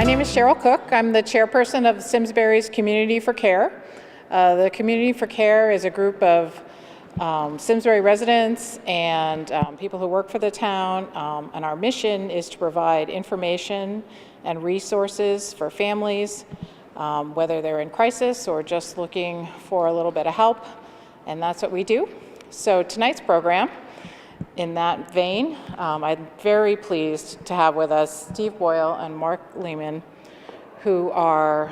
name is Cheryl Cook. I'm the chairperson of Simsbury's Community for Care. The Community for Care is a group of Simsbury residents and people who work for the town, and our mission is to provide information and resources for families, whether they're in crisis or just looking for a little bit of help, and that's what we do. So tonight's program, in that vein, I'm very pleased to have with us Steve Boyle and Mark Lehman, who are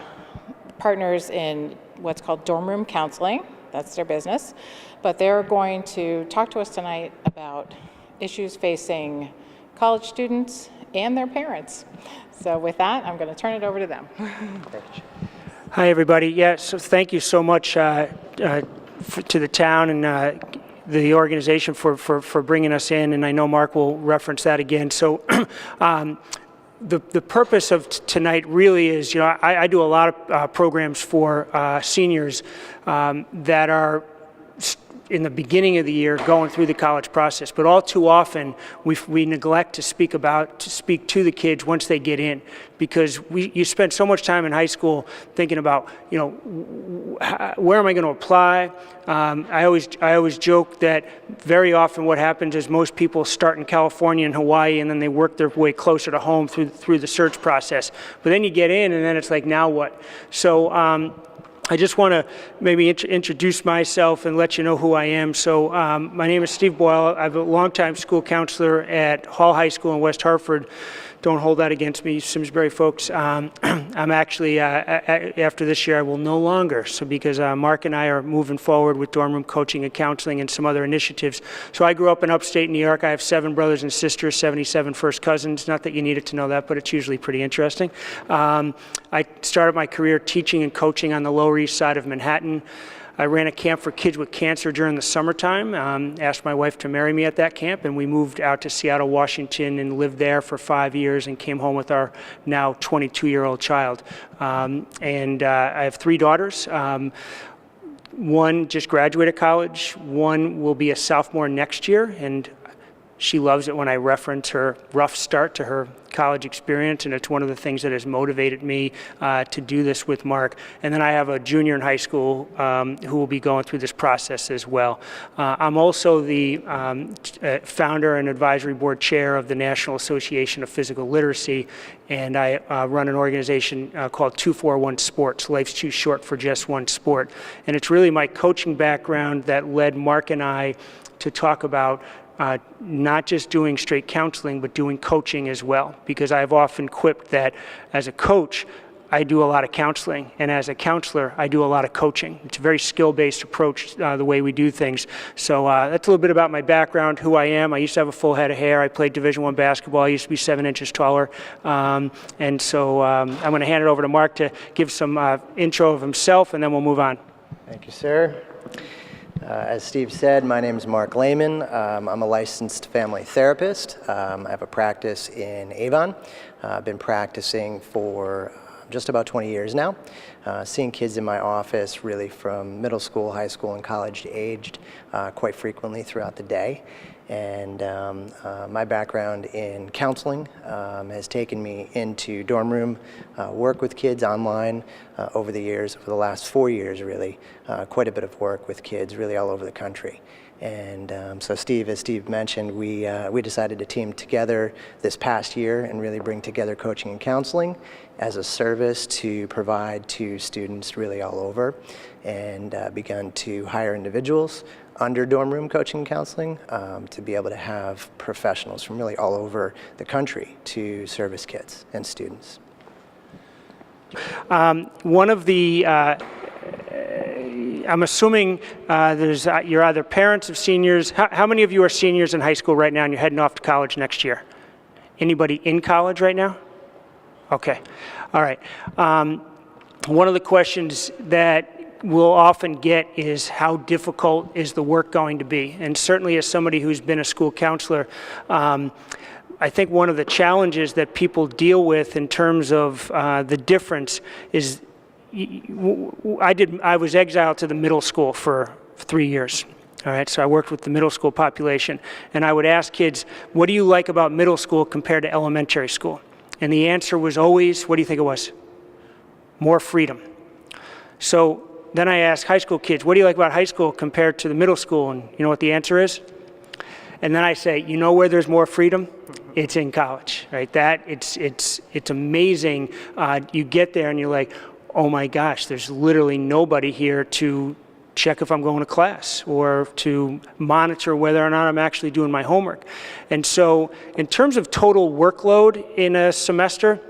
partners in what's called dorm room counseling. That's their business. But they're going to talk to us tonight about issues facing college students and their parents. So with that, I'm going to turn it over to them. Hi, everybody. Yeah, so thank you so much to the town and the organization for bringing us in, and I know Mark will reference that again. So the purpose of tonight really is, you know, I do a lot of programs for seniors that are in the beginning of the year going through the college process, but all too often we neglect to speak to the kids once they get in, because you spend so much time in high school thinking about, you know, where am I going to apply? I always joke that very often what happens is most people start in California and Hawaii, and then they work their way closer to home through the search process. But then you get in, and then it's like, now what? So I just want to maybe introduce myself and let you know who I am. So my name is Steve Boyle. I'm a longtime school counselor at Hall High School in West Hartford. Don't hold that against me, Simsbury folks. I'm actually, after this year, I will no longer. So because Mark and I are moving forward with dorm room coaching and counseling and some other initiatives. So I grew up in upstate New York. I have 7 brothers and sisters, 77 first cousins. Not that you needed to know that, but it's usually pretty interesting. I started my career teaching and coaching on the Lower East Side of Manhattan. I ran a camp for kids with cancer during the summertime, asked my wife to marry me at that camp, and we moved out to Seattle, Washington, and lived there for 5 years and came home with our now 22-year-old child. And I have 3 daughters. One just graduated college. One will be a sophomore next year, and she loves it when I reference her rough start to her college experience, and it's one of the things that has motivated me to do this with Mark. And then I have a junior in high school who will be going through this process as well. I'm also the founder and advisory board chair of the National Association of Physical Literacy, and I run an organization called 241 Sports. Life's too short for just one sport. And it's really my coaching background that led Mark and I to talk about not just doing straight counseling, but doing coaching as well. Because I've often quipped that as a coach, I do a lot of counseling, and as a counselor, I do a lot of coaching. It's a very skill-based approach, the way we do things. So that's a little bit about my background, who I am. I used to have a full head of hair. I played Division I basketball. I used to be 7 inches taller. And so I'm going to hand it over to Mark to give some intro of himself, and then we'll move on. Thank you, sir. As Steve said, my name is Mark Lehman. I'm a licensed family therapist. I have a practice in Avon. I've been practicing for just about 20 years now, seeing kids in my office really from middle school, high school, and college aged quite frequently throughout the day. And my background in counseling has taken me into dorm room, work with kids online over the years, over the last 4 years really, quite a bit of work with kids really all over the country. And so as Steve mentioned, we decided to team together this past year and really bring together coaching and counseling as a service to provide to students really all over, and begun to hire individuals under dorm room coaching and counseling to be able to have professionals from really all over the country to service kids and students. One of the I'm assuming you're either parents of seniors. How many of you are seniors in high school right now and you're heading off to college next year? Anybody in college right now? Okay. All right. One of the questions that we'll often get is, how difficult is the work going to be? And certainly as somebody who's been a school counselor, I think one of the challenges that people deal with in terms of the difference is I was exiled to the middle school for 3 years. All right, so I worked with the middle school population, and I would ask kids, what do you like about middle school compared to elementary school? And the answer was always, what do you think it was? More freedom. So then I asked high school kids, what do you like about high school compared to the middle school? And you know what the answer is? And then I say, you know where there's more freedom? It's in college, right? It's amazing. You get there and you're like, oh my gosh, there's literally nobody here to check if I'm going to class or to monitor whether or not I'm actually doing my homework. And so in terms of total workload in a semester,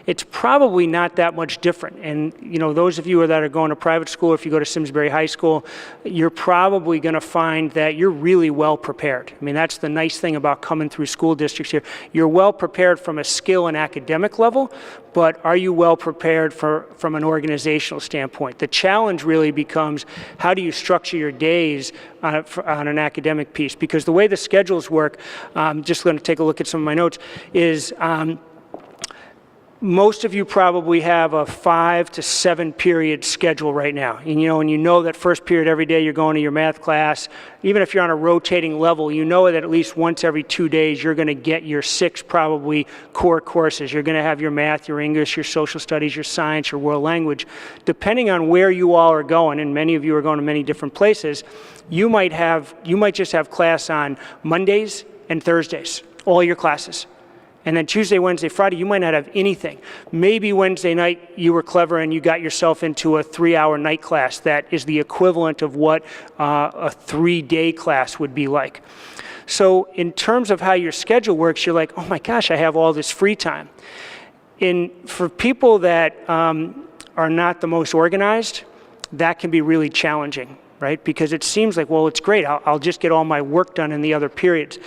it's probably not that much different. And you know, those of you that are going to private school, if you go to Simsbury High School, you're probably going to find that you're really well prepared. I mean, that's the nice thing about coming through school districts here. You're well prepared from a skill and academic level, but are you well prepared from an organizational standpoint? The challenge really becomes, how do you structure your days on an academic piece? Because the way the schedules work, just going to take a look at some of my notes, is most of you probably have a 5 to 7 period schedule right now. And you know that first period every day you're going to your math class. Even if you're on a rotating level, you know that at least once every 2 days you're going to get your 6 probably core courses. You're going to have your math, your English, your social studies, your science, your world language. Depending on where you all are going, and many of you are going to many different places, you might just have class on Mondays and Thursdays, all your classes. And then Tuesday, Wednesday, Friday, you might not have anything. Maybe Wednesday night you were clever and you got yourself into a 3-hour night class that is the equivalent of what a 3-day class would be like. So in terms of how your schedule works, you're like, oh my gosh, I have all this free time. For people that are not the most organized, that can be really challenging, right? Because it seems like, well, it's great, I'll just get all my work done in the other periods.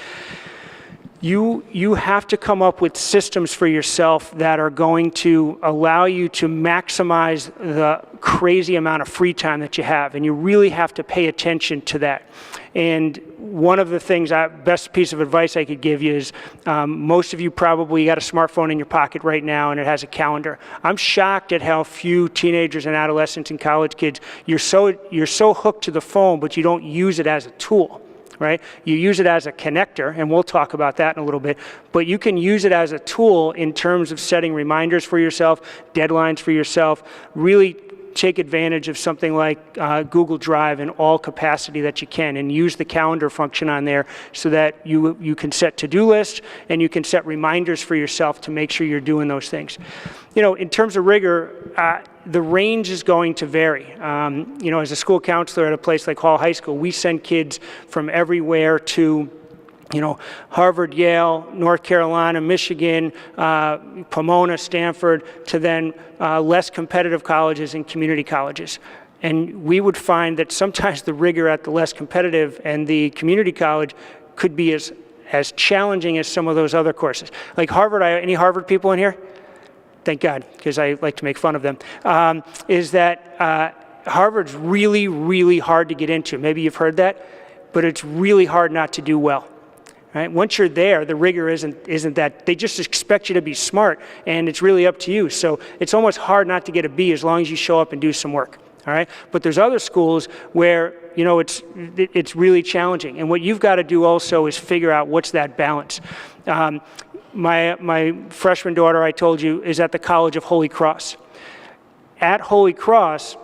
You have to come up with systems for yourself that are going to allow you to maximize the crazy amount of free time that you have, and you really have to pay attention to that. And one of the things, best piece of advice I could give you is, most of you probably got a smartphone in your pocket right now and it has a calendar. I'm shocked at how few teenagers and adolescents and college kids, you're so hooked to the phone, but you don't use it as a tool. Right? You use it as a connector, and we'll talk about that in a little bit, but you can use it as a tool in terms of setting reminders for yourself, deadlines for yourself, really take advantage of something like Google Drive in all capacity that you can, and use the calendar function on there so that you can set to-do lists and you can set reminders for yourself to make sure you're doing those things. In terms of rigor, the range is going to vary. As a school counselor at a place like Hall High School, we send kids from everywhere to Harvard, Yale, North Carolina, Michigan, Pomona, Stanford, to then less competitive colleges and community colleges. And we would find that sometimes the rigor at the less competitive and the community college could be as challenging as some of those other courses. Like Harvard, any Harvard people in here? Thank God, because I like to make fun of them, is that Harvard's really, really hard to get into. Maybe you've heard that, but it's really hard not to do well. Right? Once you're there, the rigor isn't that. They just expect you to be smart, and it's really up to you. So it's almost hard not to get a B as long as you show up and do some work. All right? But there's other schools where it's really challenging, and what you've got to do also is figure out what's that balance. My freshman daughter, I told you, is at the College of Holy Cross. At Holy Cross,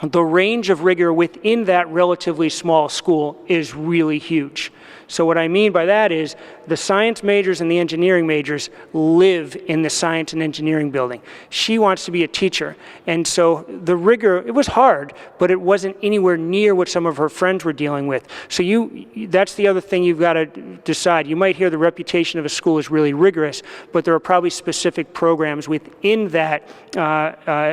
the range of rigor within that relatively small school is really huge. So what I mean by that is the science majors and the engineering majors live in the science and engineering building. She wants to be a teacher. And so the rigor, it was hard, but it wasn't anywhere near what some of her friends were dealing with. So that's the other thing you've got to decide. You might hear the reputation of a school is really rigorous, but there are probably specific programs within that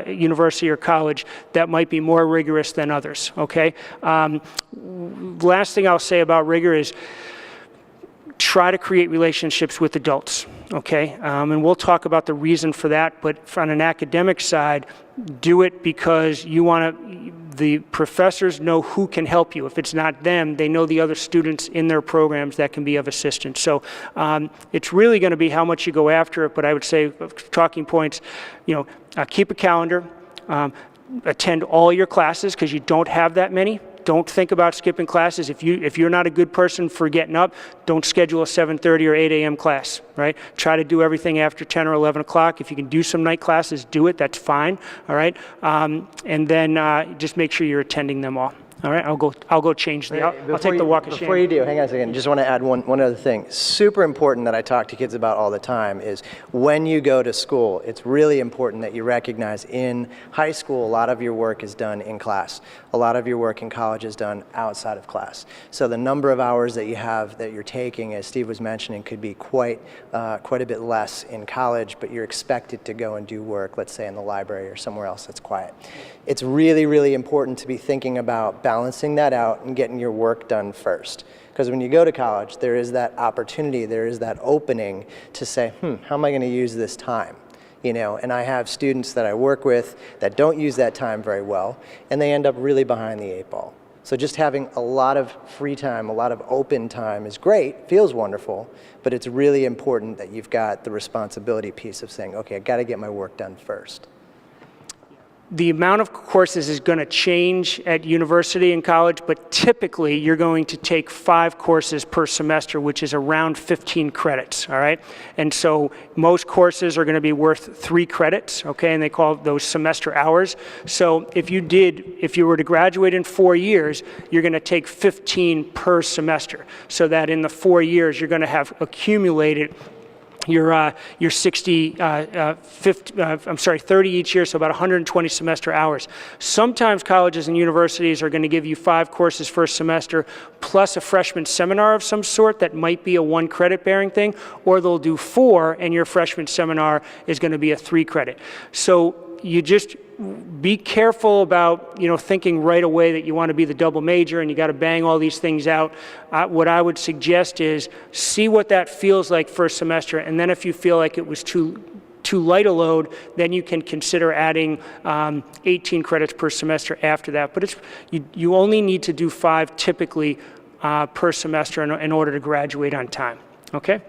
university or college that might be more rigorous than others, okay? Last thing I'll say about rigor is try to create relationships with adults, okay? And we'll talk about the reason for that, but on an academic side, do it because the professors know who can help you. If it's not them, they know the other students in their programs that can be of assistance. So it's really going to be how much you go after it, but I would say talking points, keep a calendar, attend all your classes because you don't have that many. don't think about skipping classes. If you're not a good person for getting up, don't schedule a 7:30 or 8 a.m. class, right? Try to do everything after 10 or 11 o'clock. If you can do some night classes, do it. That's fine, all right? And then just make sure you're attending them all. All right, I'll go change the. I'll take the walk of shame. Before you do, hang on a second. Just want to add one other thing. Super important that I talk to kids about all the time is when you go to school, it's really important that you recognize in high school, a lot of your work is done in class. A lot of your work in college is done outside of class. So the number of hours that you have that you're taking, as Steve was mentioning, could be quite a bit less in college, but you're expected to go and do work, let's say in the library or somewhere else that's quiet. It's really, really important to be thinking about balancing that out and getting your work done first. Because when you go to college, there is that opportunity, there is that opening to say, how am I going to use this time? You know, and I have students that I work with that don't use that time very well, and they end up really behind the 8 ball. So just having a lot of free time, a lot of open time is great, feels wonderful, but it's really important that you've got the responsibility piece of saying, okay, I got to get my work done first. The amount of courses is going to change at university and college, but typically you're going to take 5 courses per semester, which is around 15 credits, all right? And so most courses are going to be worth 3 credits, okay? And they call those semester hours. So if you were to graduate in 4 years, you're going to take 15 per semester, so that in the 4 years you're going to have accumulated your 30 each year, so about 120 semester hours. Sometimes colleges and universities are going to give you 5 courses first semester plus a freshman seminar of some sort that might be a 1 credit bearing thing, or they'll do 4 and your freshman seminar is going to be a 3 credit. So you just be careful about, thinking right away that you want to be the double major and you got to bang all these things out. What I would suggest is see what that feels like first semester, and then if you feel like it was too light a load, then you can consider adding 18 credits per semester after that. But you only need to do 5 typically per semester in order to graduate on time. Okay?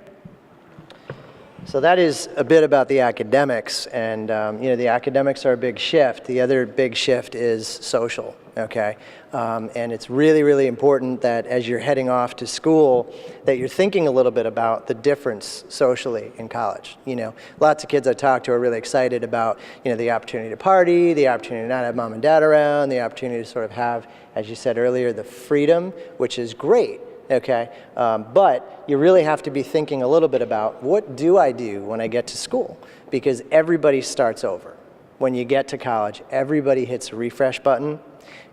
So that is a bit about the academics, and the academics are a big shift. The other big shift is social, okay? And it's really, really important that as you're heading off to school, that you're thinking a little bit about the difference socially in college. Lots of kids I talk to are really excited about, the opportunity to party, the opportunity to not have mom and dad around, the opportunity to sort of have, as you said earlier, the freedom, which is great. Okay, but you really have to be thinking a little bit about what do I do when I get to school? Because everybody starts over. When you get to college, everybody hits a refresh button,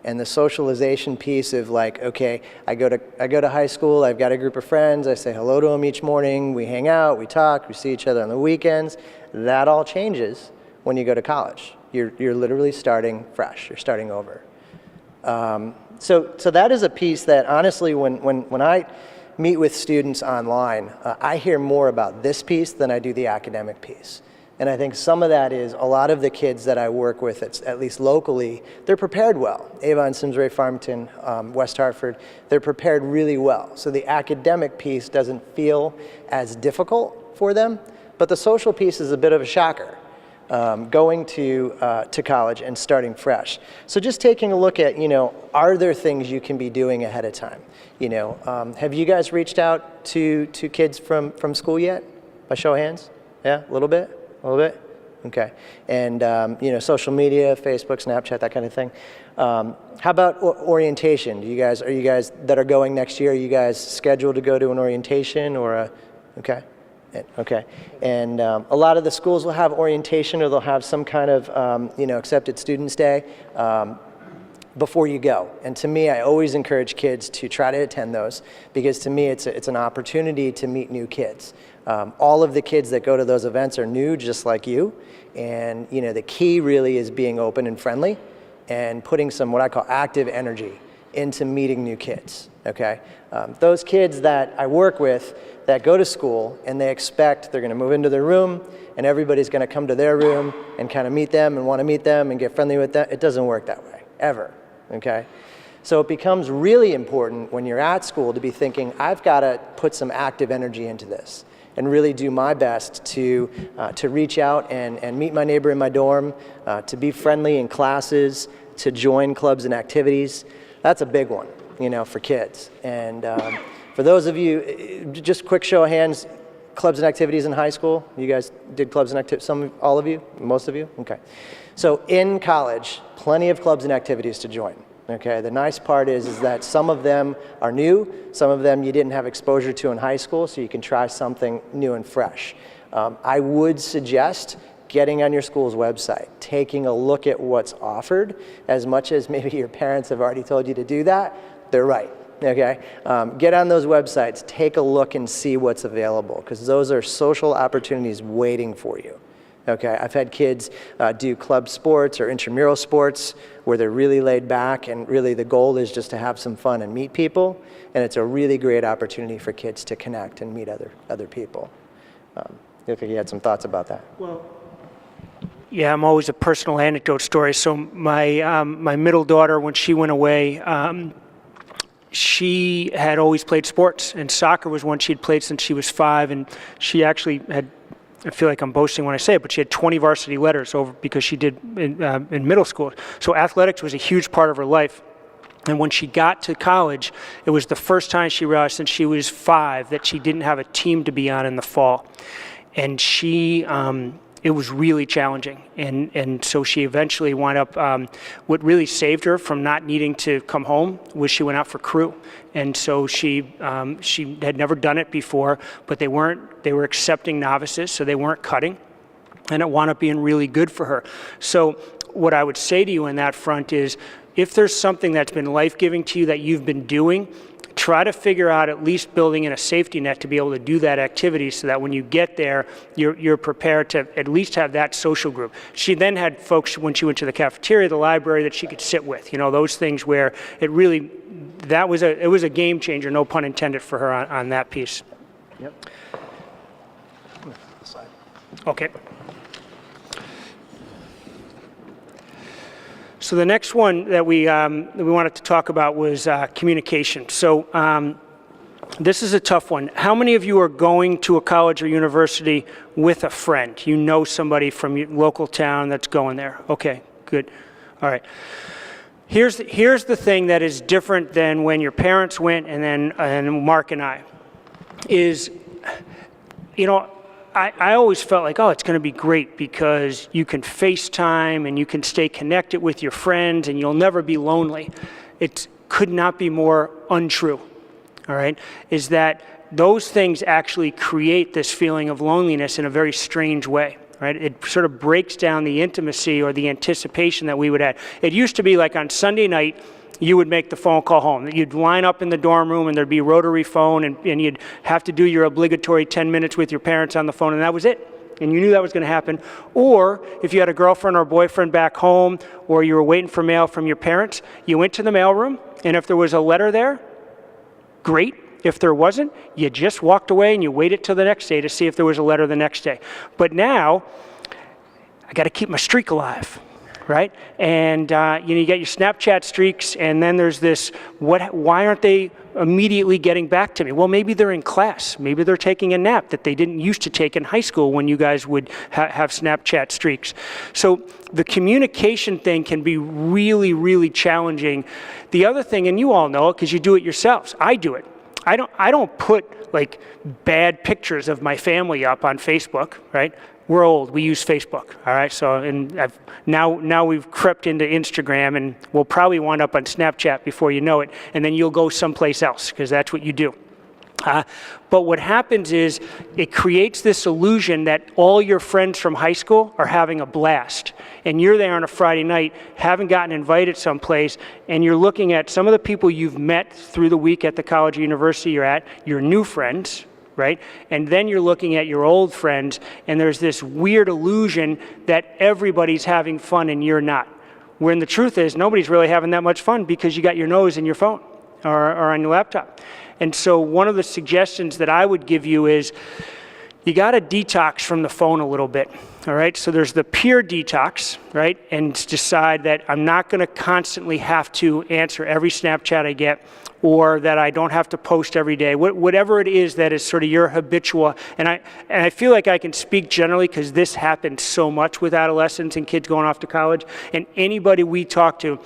and the socialization piece of like, okay, I go to high school, I've got a group of friends, I say hello to them each morning, we hang out, we talk, we see each other on the weekends. That all changes when you go to college. You're literally starting fresh. You're starting over. So that is a piece that honestly, when I meet with students online, I hear more about this piece than I do the academic piece. And I think some of that is a lot of the kids that I work with, at least locally, they're prepared well. Avon, Simsbury, Farmington, West Hartford, they're prepared really well. So the academic piece doesn't feel as difficult for them, but the social piece is a bit of a shocker. Going to college and starting fresh. So just taking a look at, are there things you can be doing ahead of time? Have you guys reached out to kids from school yet? By show of hands? Yeah, a little bit? Okay. And, social media, Facebook, Snapchat, that kind of thing. How about orientation? Are you guys that are going next year, are you guys scheduled to go to an orientation or okay? Okay, and a lot of the schools will have orientation, or they'll have some kind of, accepted students day before you go. And to me, I always encourage kids to try to attend those, because to me, it's an opportunity to meet new kids. All of the kids that go to those events are new, just like you, and the key really is being open and friendly, and putting some what I call active energy into meeting new kids. Okay, those kids that I work with that go to school and they expect they're going to move into their room and everybody's going to come to their room and kind of meet them and want to meet them and get friendly with them. It doesn't work that way, ever, okay? So it becomes really important when you're at school to be thinking, I've got to put some active energy into this and really do my best to reach out and meet my neighbor in my dorm, to be friendly in classes, to join clubs and activities. That's a big one, you know, for kids. And for those of you, just quick show of hands, clubs and activities in high school. You guys did clubs and activities, all of you, most of you? Okay. So in college, plenty of clubs and activities to join. Okay, the nice part is that some of them are new, some of them you didn't have exposure to in high school, so you can try something new and fresh. I would suggest getting on your school's website, taking a look at what's offered. As much as maybe your parents have already told you to do that, they're right. Okay, get on those websites, take a look and see what's available, because those are social opportunities waiting for you. Okay, I've had kids do club sports or intramural sports where they're really laid back, and really the goal is just to have some fun and meet people, and it's a really great opportunity for kids to connect and meet other people. I think you had some thoughts about that. Well, yeah, I'm always a personal anecdote story. So my middle daughter, when she went away, she had always played sports, and soccer was one she'd played since she was 5, and she actually had, I feel like I'm boasting when I say it, but she had 20 varsity letters over because she did in middle school. So athletics was a huge part of her life. And when she got to college, it was the first time she realized since she was 5 that she didn't have a team to be on in the fall. And it was really challenging. And so she eventually wound up, what really saved her from not needing to come home was she went out for crew. And so she had never done it before, but they were accepting novices, so they weren't cutting. And it wound up being really good for her. So what I would say to you on that front is, if there's something that's been life-giving to you that you've been doing, try to figure out at least building in a safety net to be able to do that activity so that when you get there, you're prepared to at least have that social group. She then had folks, when she went to the cafeteria, the library, that she could sit with, you know, those things where it really, it was a game changer, no pun intended, for her on that piece. Yep. Okay. So the next one that we wanted to talk about was communication. So this is a tough one. How many of you are going to a college or university with a friend? You know somebody from your local town that's going there. Okay, good. All right. Here's the thing that is different than when your parents went and Mark and I is, you know, I always felt like, oh, it's going to be great because you can FaceTime and you can stay connected with your friends and you'll never be lonely. It could not be more untrue, all right, is that those things actually create this feeling of loneliness in a very strange way, right? It sort of breaks down the intimacy or the anticipation that we would have. It used to be like on Sunday night, you would make the phone call home. You'd line up in the dorm room and there'd be a rotary phone and you'd have to do your obligatory 10 minutes with your parents on the phone, and that was it. And you knew that was going to happen. Or if you had a girlfriend or boyfriend back home, or you were waiting for mail from your parents, you went to the mailroom, and if there was a letter there, great. If there wasn't, you just walked away and you waited till the next day to see if there was a letter the next day. But now, I got to keep my streak alive. Right? And you get your Snapchat streaks, and then there's this, why aren't they immediately getting back to me? Well, maybe they're in class. Maybe they're taking a nap that they didn't used to take in high school when you guys would have Snapchat streaks. So the communication thing can be really, really challenging. The other thing, and you all know it because you do it yourselves, I do it. I don't put like bad pictures of my family up on Facebook, right? We're old. We use Facebook, all right? So, and now we've crept into Instagram, and we'll probably wind up on Snapchat before you know it, and then you'll go someplace else because that's what you do. But what happens is it creates this illusion that all your friends from high school are having a blast, and you're there on a Friday night, haven't gotten invited someplace, and you're looking at some of the people you've met through the week at the college or university you're at, your new friends, right? And then you're looking at your old friends, and there's this weird illusion that everybody's having fun and you're not. When the truth is, nobody's really having that much fun because you got your nose in your phone or on your laptop. And so one of the suggestions that I would give you is you got to detox from the phone a little bit, all right? So there's the peer detox, right? And decide that I'm not going to constantly have to answer every Snapchat I get, or that I don't have to post every day, whatever it is that is sort of your habitual. And I feel like I can speak generally because this happens so much with adolescents and kids going off to college. And anybody we talk to,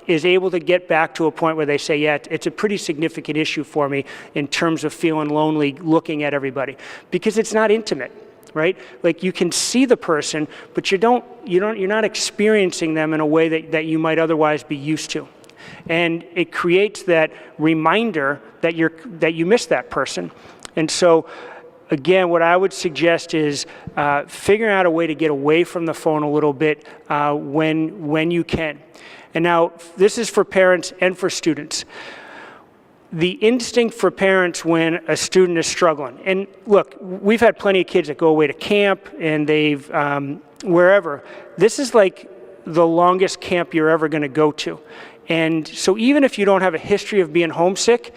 is able to get back to a point where they say, yeah, it's a pretty significant issue for me in terms of feeling lonely looking at everybody, because it's not intimate, right? Like, you can see the person, but you're not experiencing them in a way that you might otherwise be used to. And it creates that reminder that you miss that person. And so, again, what I would suggest is figuring out a way to get away from the phone a little bit when you can. And now, this is for parents and for students. The instinct for parents when a student is struggling, and look, we've had plenty of kids that go away to camp and they've, wherever. This is like the longest camp you're ever going to go to. And so even if you don't have a history of being homesick,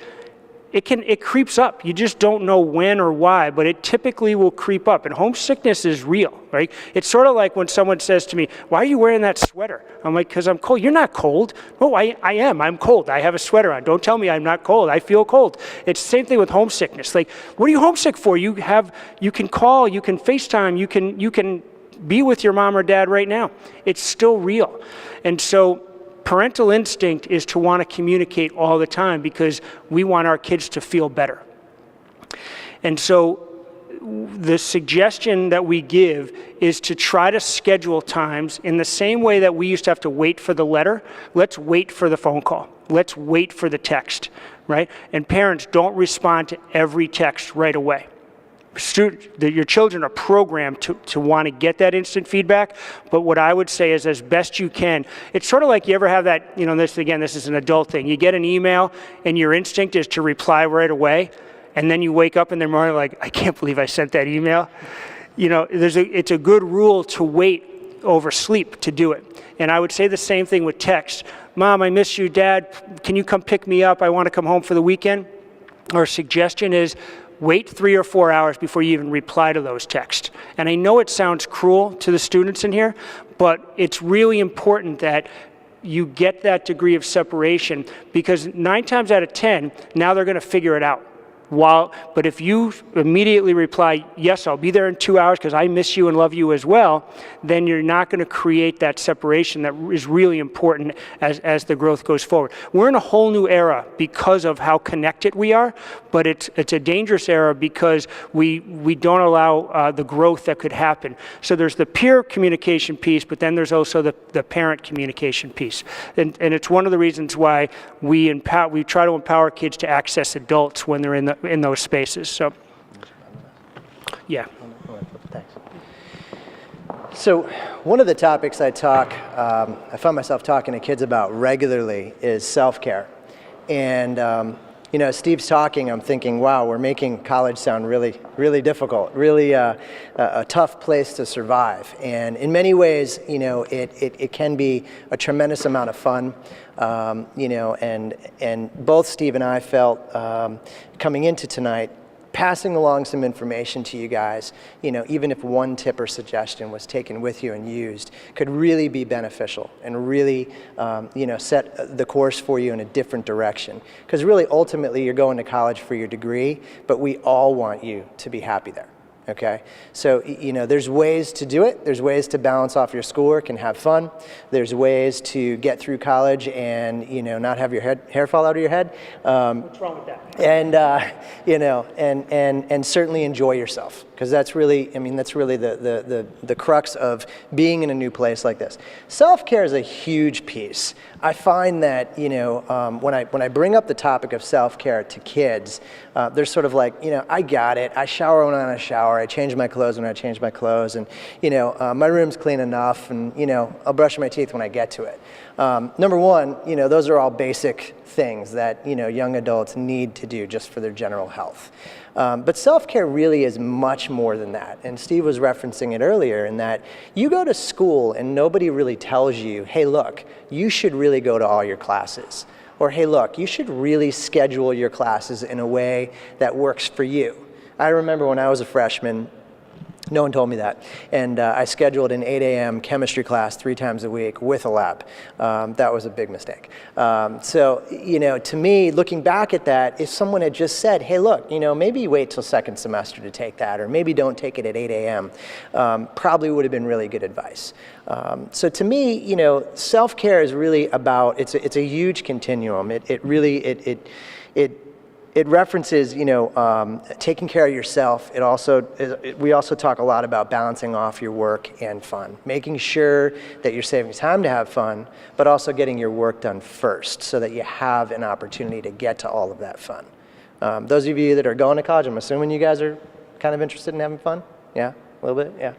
it creeps up. You just don't know when or why, but it typically will creep up. And homesickness is real, right? It's sort of like when someone says to me, why are you wearing that sweater? I'm like, because I'm cold. You're not cold. No, I am. I'm cold. I have a sweater on. Don't tell me I'm not cold. I feel cold. It's the same thing with homesickness. Like, what are you homesick for? You can call, you can FaceTime, you can be with your mom or dad right now. It's still real. And so parental instinct is to want to communicate all the time because we want our kids to feel better. And so the suggestion that we give is to try to schedule times in the same way that we used to have to wait for the letter. Let's wait for the phone call. Let's wait for the text, right? And parents, don't respond to every text right away. Your children are programmed to want to get that instant feedback, but what I would say is, as best you can, it's sort of like, you ever have that, this is an adult thing. You get an email and your instinct is to reply right away, and then you wake up in the morning like, I can't believe I sent that email. It's a good rule to wait over sleep to do it. And I would say the same thing with text. Mom, I miss you. Dad, can you come pick me up? I want to come home for the weekend. Our suggestion is, wait 3 or 4 hours before you even reply to those texts. And I know it sounds cruel to the students in here, but it's really important that you get that degree of separation, because 9 times out of 10, now they're going to figure it out. But if you immediately reply, yes, I'll be there in 2 hours because I miss you and love you as well, then you're not going to create that separation that is really important as the growth goes forward. We're in a whole new era because of how connected we are, but it's a dangerous era because we don't allow the growth that could happen. So there's the peer communication piece, but then there's also the parent communication piece. And it's one of the reasons why we try to empower kids to access adults when they're in those spaces. So, yeah. Thanks. So one of the topics I find myself talking to kids about regularly is self-care. And, as Steve's talking, I'm thinking, wow, we're making college sound really, really difficult, really a tough place to survive. And in many ways, it can be a tremendous amount of fun. And both Steve and I felt coming into tonight, passing along some information to you guys, even if one tip or suggestion was taken with you and used, could really be beneficial and really, set the course for you in a different direction. Because really, ultimately, you're going to college for your degree, but we all want you to be happy there. Okay, so there's ways to do it. There's ways to balance off your schoolwork and have fun. There's ways to get through college and not have your hair fall out of your head. What's wrong with that? And and certainly enjoy yourself, because that's really the crux of being in a new place like this. Self-care is a huge piece. I find that when I bring up the topic of self-care to kids, they're sort of like, I got it. I shower when I shower. I change my clothes when I change my clothes, and my room's clean enough, and I'll brush my teeth when I get to it. Number one, those are all basic things that young adults need to do just for their general health. But self-care really is much more than that. And Steve was referencing it earlier in that you go to school and nobody really tells you, hey, look, you should really go to all your classes. Or, hey, look, you should really schedule your classes in a way that works for you. I remember when I was a freshman, No one told me that. And I scheduled an 8 a.m. chemistry class 3 times a week with a lab. That was a big mistake. So, to me, looking back at that, if someone had just said, hey, look, maybe you wait till second semester to take that, or maybe don't take it at 8 a.m., probably would have been really good advice. So to me, self-care is really about, it's a huge continuum. It references, taking care of yourself. We also talk a lot about balancing off your work and fun, making sure that you're saving time to have fun, but also getting your work done first so that you have an opportunity to get to all of that fun. Those of you that are going to college, I'm assuming you guys are kind of interested in having fun? Yeah, a little bit? Yeah.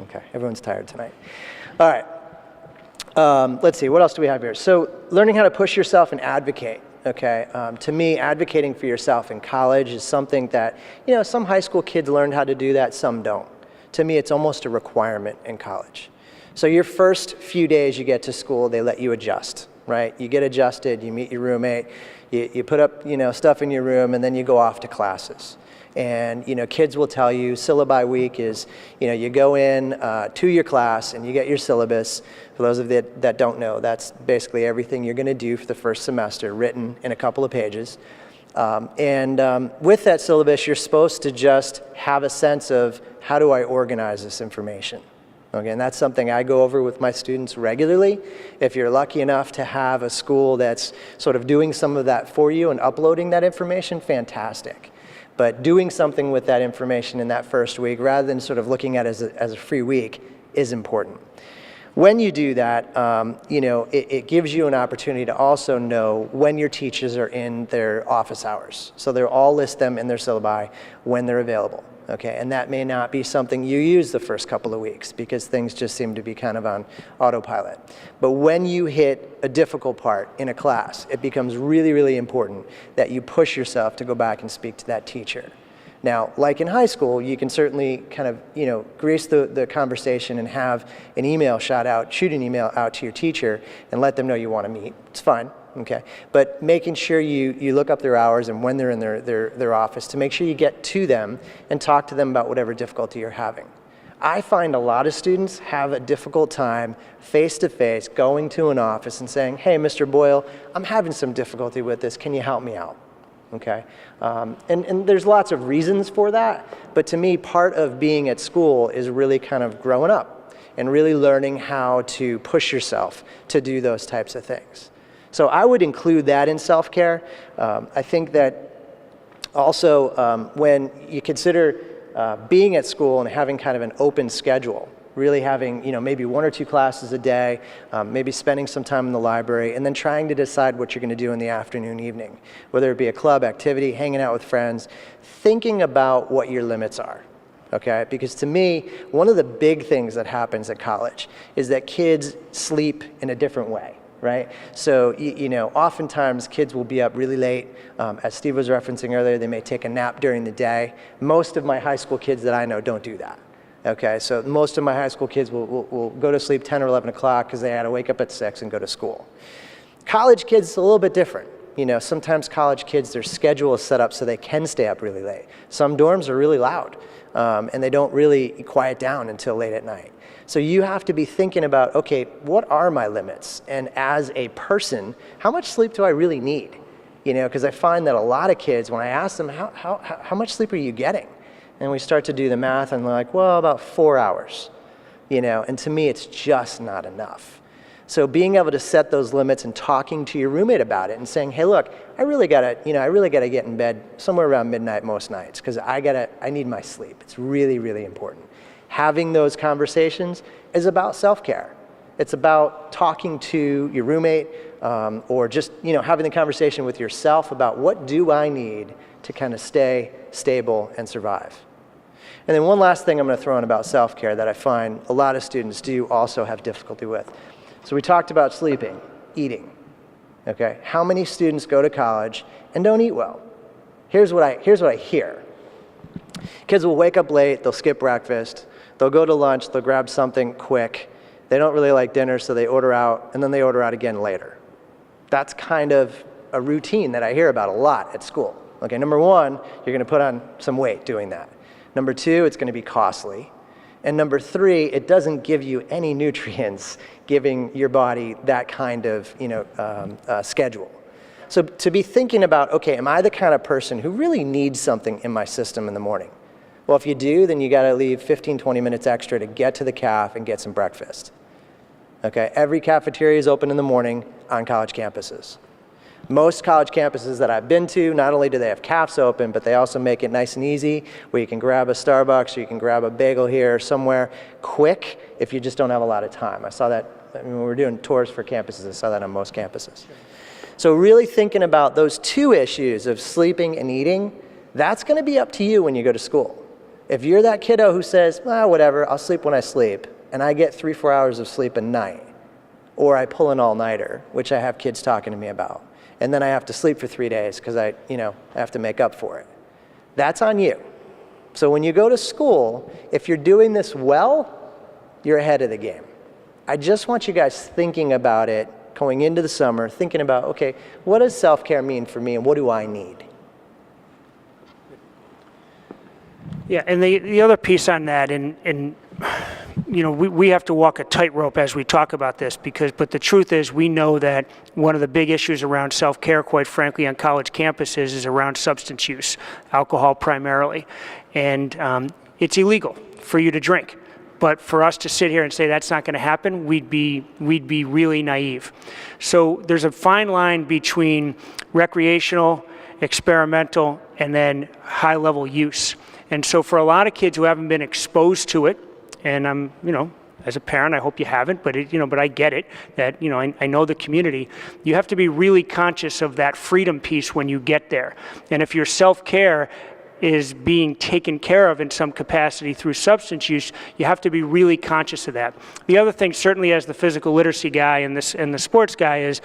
Okay, everyone's tired tonight. All right, let's see, what else do we have here? So learning how to push yourself and advocate. Okay, to me, advocating for yourself in college is something that, some high school kids learned how to do that, some don't. To me, it's almost a requirement in college. So your first few days you get to school, they let you adjust, right? You get adjusted, you meet your roommate, you put up, stuff in your room, and then you go off to classes. And, kids will tell you syllabi week is, you go in to your class and you get your syllabus. For those of you that don't know, that's basically everything you're going to do for the first semester, written in a couple of pages. With that syllabus, you're supposed to just have a sense of, how do I organize this information? Okay, and that's something I go over with my students regularly. If you're lucky enough to have a school that's sort of doing some of that for you and uploading that information, fantastic. But doing something with that information in that first week, rather than sort of looking at it as a free week, is important. When you do that, it gives you an opportunity to also know when your teachers are in their office hours. So they'll all list them in their syllabi when they're available. Okay, and that may not be something you use the first couple of weeks because things just seem to be kind of on autopilot. But when you hit a difficult part in a class, it becomes really, really important that you push yourself to go back and speak to that teacher. Now, like in high school, you can certainly kind of, grease the conversation and have an email shoot an email out to your teacher and let them know you want to meet. It's fine. Okay, but making sure you look up their hours and when they're in their office to make sure you get to them and talk to them about whatever difficulty you're having. I find a lot of students have a difficult time face-to-face going to an office and saying, hey, Mr. Boyle, I'm having some difficulty with this. Can you help me out? Okay, and there's lots of reasons for that, but to me, part of being at school is really kind of growing up and really learning how to push yourself to do those types of things. So I would include that in self-care. I think that also when you consider being at school and having kind of an open schedule, really having maybe 1 or 2 classes a day, maybe spending some time in the library, and then trying to decide what you're going to do in the afternoon, evening, whether it be a club activity, hanging out with friends, thinking about what your limits are. Okay, because to me, one of the big things that happens at college is that kids sleep in a different way. Right? So, oftentimes kids will be up really late. As Steve was referencing earlier, they may take a nap during the day. Most of my high school kids that I know don't do that. Okay, so most of my high school kids will go to sleep 10 or 11 o'clock because they had to wake up at 6 and go to school. College kids, it's a little bit different. Sometimes college kids, their schedule is set up so they can stay up really late. Some dorms are really loud, and they don't really quiet down until late at night. So you have to be thinking about, okay, what are my limits? And as a person, how much sleep do I really need? Because I find that a lot of kids, when I ask them, how much sleep are you getting? And we start to do the math, and they're like, well, about 4 hours. And to me, it's just not enough. So being able to set those limits and talking to your roommate about it and saying, hey, look, I really gotta get in bed somewhere around midnight most nights because I need my sleep. It's really, really important. Having those conversations is about self-care. It's about talking to your roommate or just having the conversation with yourself about what do I need to kind of stay stable and survive. And then one last thing I'm going to throw in about self-care that I find a lot of students do also have difficulty with. So we talked about sleeping, eating. Okay, how many students go to college and don't eat well? Here's what I hear. Kids will wake up late, they'll skip breakfast, they'll go to lunch, they'll grab something quick. They don't really like dinner, so they order out, and then they order out again later. That's kind of a routine that I hear about a lot at school. Okay, number one, you're going to put on some weight doing that. Number two, it's going to be costly. And number 3, it doesn't give you any nutrients, giving your body that kind of schedule. So to be thinking about, okay, am I the kind of person who really needs something in my system in the morning? Well, if you do, then you got to leave 15, 20 minutes extra to get to the caf and get some breakfast. Okay, every cafeteria is open in the morning on college campuses. Most college campuses that I've been to, not only do they have cafes open, but they also make it nice and easy where you can grab a Starbucks or you can grab a bagel here or somewhere quick if you just don't have a lot of time. I saw that when we were doing tours for campuses. I saw that on most campuses. So really thinking about those 2 issues of sleeping and eating, that's going to be up to you when you go to school. If you're that kiddo who says, well, whatever, I'll sleep when I sleep, and I get 3-4 hours of sleep a night, or I pull an all-nighter, which I have kids talking to me about, and then I have to sleep for 3 days because I have to make up for it. That's on you. So when you go to school, if you're doing this well, you're ahead of the game. I just want you guys thinking about it going into the summer, thinking about, okay, what does self-care mean for me and what do I need? Yeah, and the other piece on that, and we have to walk a tightrope as we talk about this, but the truth is we know that one of the big issues around self-care, quite frankly, on college campuses is around substance use, alcohol primarily. And it's illegal for you to drink. But for us to sit here and say that's not going to happen, we'd be really naive. So there's a fine line between recreational, experimental, and then high-level use. And so for a lot of kids who haven't been exposed to it, and I'm, as a parent, I hope you haven't, but but I get it, that, I know the community. You have to be really conscious of that freedom piece when you get there. And if your self-care is being taken care of in some capacity through substance use, you have to be really conscious of that. The other thing, certainly as the physical literacy guy and the sports guy, is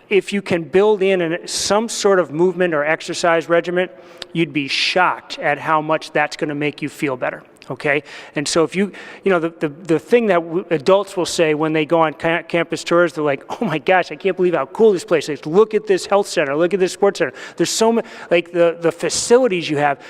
if you can build in some sort of movement or exercise regimen, you'd be shocked at how much that's going to make you feel better. Okay, and so if the thing that adults will say when they go on campus tours, they're like, oh my gosh, I can't believe how cool this place is. Look at this health center, look at this sports center. There's so many, like the facilities you have.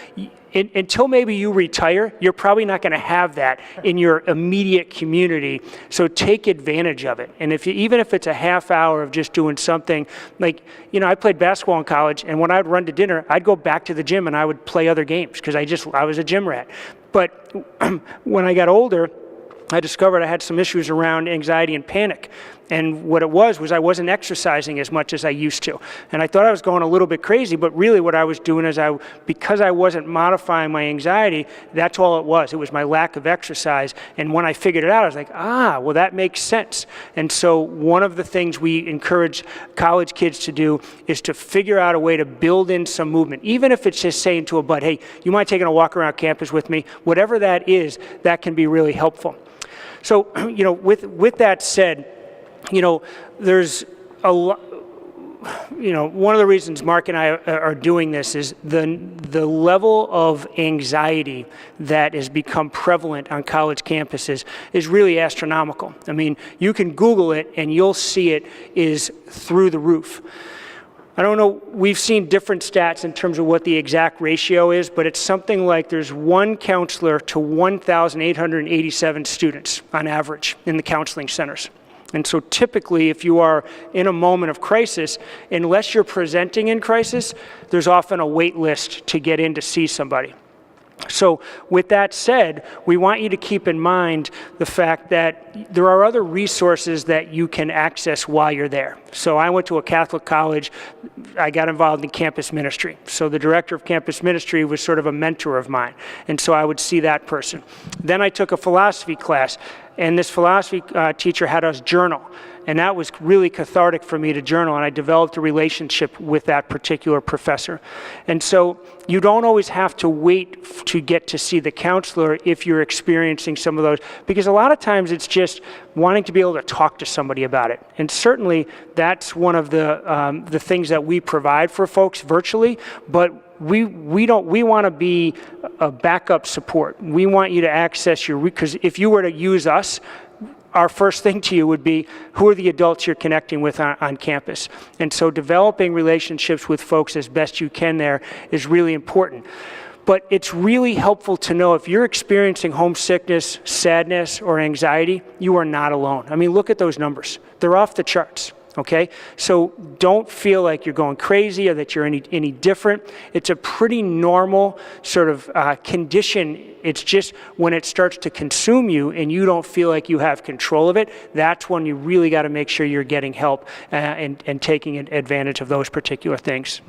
Until maybe you retire, you're probably not going to have that in your immediate community. So take advantage of it. And even if it's a half hour of just doing something, like, I played basketball in college, and when I'd run to dinner, I'd go back to the gym and I would play other games because I was a gym rat. But when I got older, I discovered I had some issues around anxiety and panic. And what it was I wasn't exercising as much as I used to. And I thought I was going a little bit crazy, but really what I was doing is because I wasn't modifying my anxiety, that's all it was. It was my lack of exercise. And when I figured it out, I was like, well, that makes sense. And so one of the things we encourage college kids to do is to figure out a way to build in some movement. Even if it's just saying to a bud, hey, you mind taking a walk around campus with me? Whatever that is, that can be really helpful. So, with that said, there's a lot, one of the reasons Mark and I are doing this is the level of anxiety that has become prevalent on college campuses is really astronomical. I mean, you can Google it and you'll see it is through the roof. I don't know, we've seen different stats in terms of what the exact ratio is, but it's something like there's one counselor to 1,887 students on average in the counseling centers. And so typically, if you are in a moment of crisis, unless you're presenting in crisis, there's often a wait list to get in to see somebody. So with that said, we want you to keep in mind the fact that there are other resources that you can access while you're there. So I went to a Catholic college. I got involved in campus ministry. So the director of campus ministry was sort of a mentor of mine. And so I would see that person. Then I took a philosophy class, and this philosophy teacher had us journal. And that was really cathartic for me to journal, and I developed a relationship with that particular professor. And so you don't always have to wait to get to see the counselor if you're experiencing some of those, because a lot of times it's just wanting to be able to talk to somebody about it. And certainly that's one of the things that we provide for folks virtually, but we want to be a backup support. We want you to access because if you were to use us, our first thing to you would be, who are the adults you're connecting with on campus? And so developing relationships with folks as best you can there is really important. But it's really helpful to know if you're experiencing homesickness, sadness, or anxiety, you are not alone. I mean, look at those numbers. They're off the charts. Okay, so don't feel like you're going crazy or that you're any different. It's a pretty normal sort of condition. It's just when it starts to consume you and you don't feel like you have control of it, that's when you really got to make sure you're getting help and taking advantage of those particular things.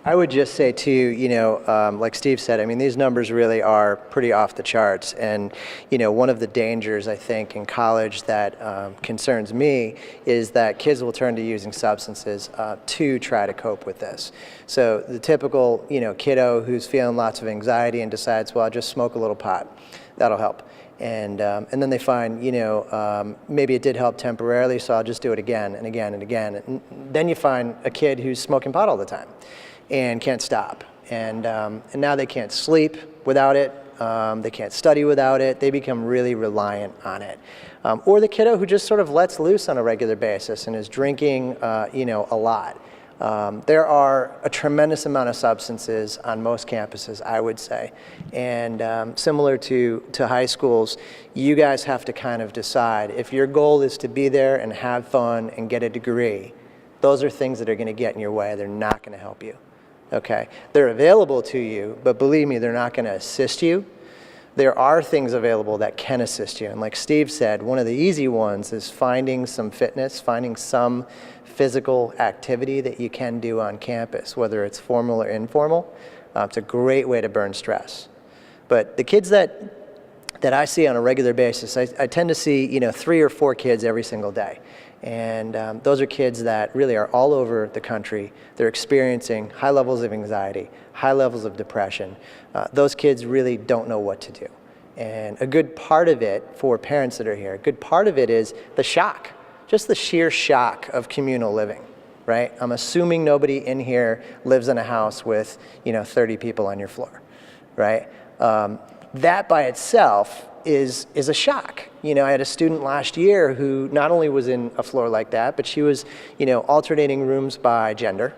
I would just say too, you know, like Steve said, I mean, these numbers really are pretty off the charts. And, you know, one of the dangers, I think, in college that concerns me is that kids will turn to using substances to try to cope with this. So the typical, you know, kiddo who's feeling lots of anxiety and decides, well, I'll just smoke a little pot. That'll help. And then they find, you know, maybe it did help temporarily, so I'll just do it again and again and again. And then you find a kid who's smoking pot all the time and can't stop. And now they can't sleep without it. They can't study without it. They become really reliant on it. Or the kiddo who just sort of lets loose on a regular basis and is drinking, you know, a lot. There are a tremendous amount of substances on most campuses, I would say. And similar to high schools, you guys have to kind of decide if your goal is to be there and have fun and get a degree, those are things that are going to get in your way. They're not going to help you. Okay, they're available to you, but believe me, they're not going to assist you. There are things available that can assist you. And like Steve said, one of the easy ones is finding some fitness, finding some physical activity that you can do on campus, whether it's formal or informal. It's a great way to burn stress. But the kids that I see on a regular basis, I tend to see, you know, 3 or 4 kids every single day. And those are kids that really are all over the country. They're experiencing high levels of anxiety, high levels of depression. Those kids really don't know what to do. And a good part of it, for parents that are here, a good part of it is the shock, just the sheer shock of communal living, right? I'm assuming nobody in here lives in a house with, you know, 30 people on your floor, right? That by itself is a shock. You know, I had a student last year who not only was in a floor like that, but she was, you know, alternating rooms by gender.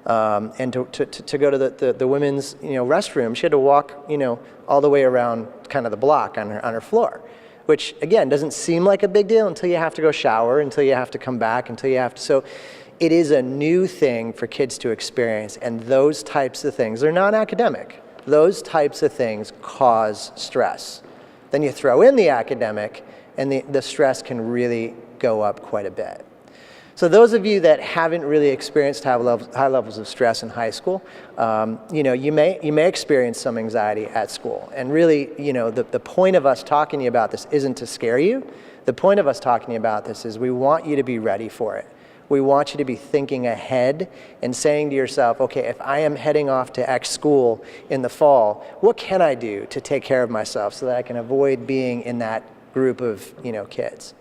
And to go to the women's, you know, restroom, she had to walk, you know, all the way around kind of the block on her floor, which again doesn't seem like a big deal until you have to go shower, until you have to come back, until you have to. So it is a new thing for kids to experience, and those types of things, they're non-academic. Those types of things cause stress. Then you throw in the academic, and the stress can really go up quite a bit. So those of you that haven't really experienced high levels of stress in high school, you know, you may experience some anxiety at school. And really, you know, the point of us talking to you about this isn't to scare you. The point of us talking to you about this is we want you to be ready for it. We want you to be thinking ahead and saying to yourself, okay, if I am heading off to X school in the fall, what can I do to take care of myself so that I can avoid being in that group of, you know, kids?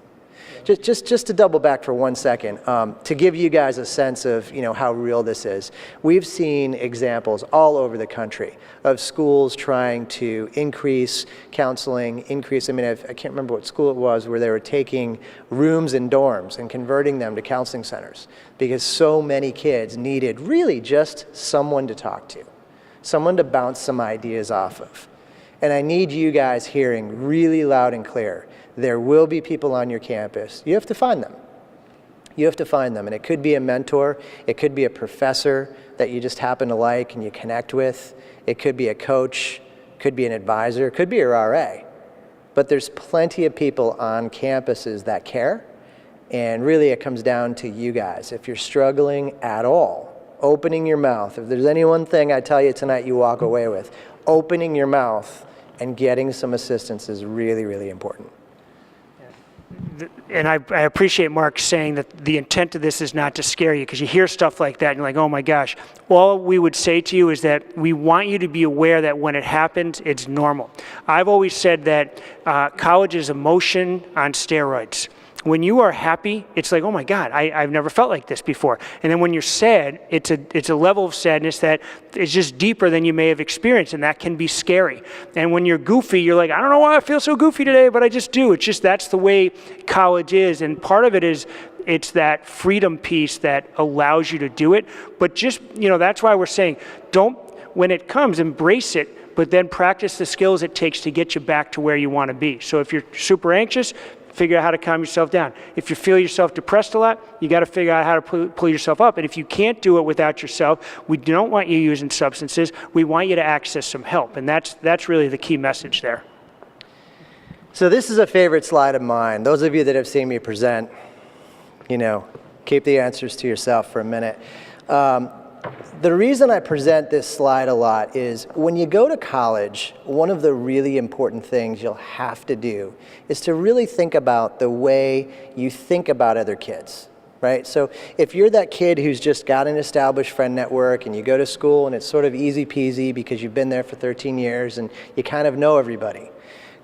Just to double back for 1 second, to give you guys a sense of, you know, how real this is. We've seen examples all over the country of schools trying to increase counseling, I can't remember what school it was, where they were taking rooms in dorms and converting them to counseling centers because so many kids needed really just someone to talk to, someone to bounce some ideas off of. And I need you guys hearing really loud and clear. There will be people on your campus. You have to find them. You have to find them. And it could be a mentor. It could be a professor that you just happen to like and you connect with. It could be a coach. It could be an advisor. It could be your RA. But there's plenty of people on campuses that care. And really it comes down to you guys. If you're struggling at all, opening your mouth. If there's any one thing I tell you tonight you walk away with, opening your mouth and getting some assistance is really, really important. And I appreciate Mark saying that the intent of this is not to scare you, because you hear stuff like that and you're like, oh my gosh. All we would say to you is that we want you to be aware that when it happens, it's normal. I've always said that college is emotion on steroids. When you are happy, it's like, oh my God, I've never felt like this before. And then when you're sad, it's a level of sadness that is just deeper than you may have experienced, and that can be scary. And when you're goofy, you're like, I don't know why I feel so goofy today, but I just do. It's just, that's the way college is. And part of it is, it's that freedom piece that allows you to do it. But just, you know, that's why we're saying, when it comes, embrace it, but then practice the skills it takes to get you back to where you want to be. So if you're super anxious, figure out how to calm yourself down. If you feel yourself depressed a lot, you got to figure out how to pull yourself up. And if you can't do it without yourself, we don't want you using substances. We want you to access some help. And that's really the key message there. So this is a favorite slide of mine. Those of you that have seen me present, keep the answers to yourself for a minute. The reason I present this slide a lot is when you go to college, one of the really important things you'll have to do is to really think about the way you think about other kids, right? So if you're that kid who's just got an established friend network and you go to school and it's sort of easy peasy because you've been there for 13 years and you kind of know everybody.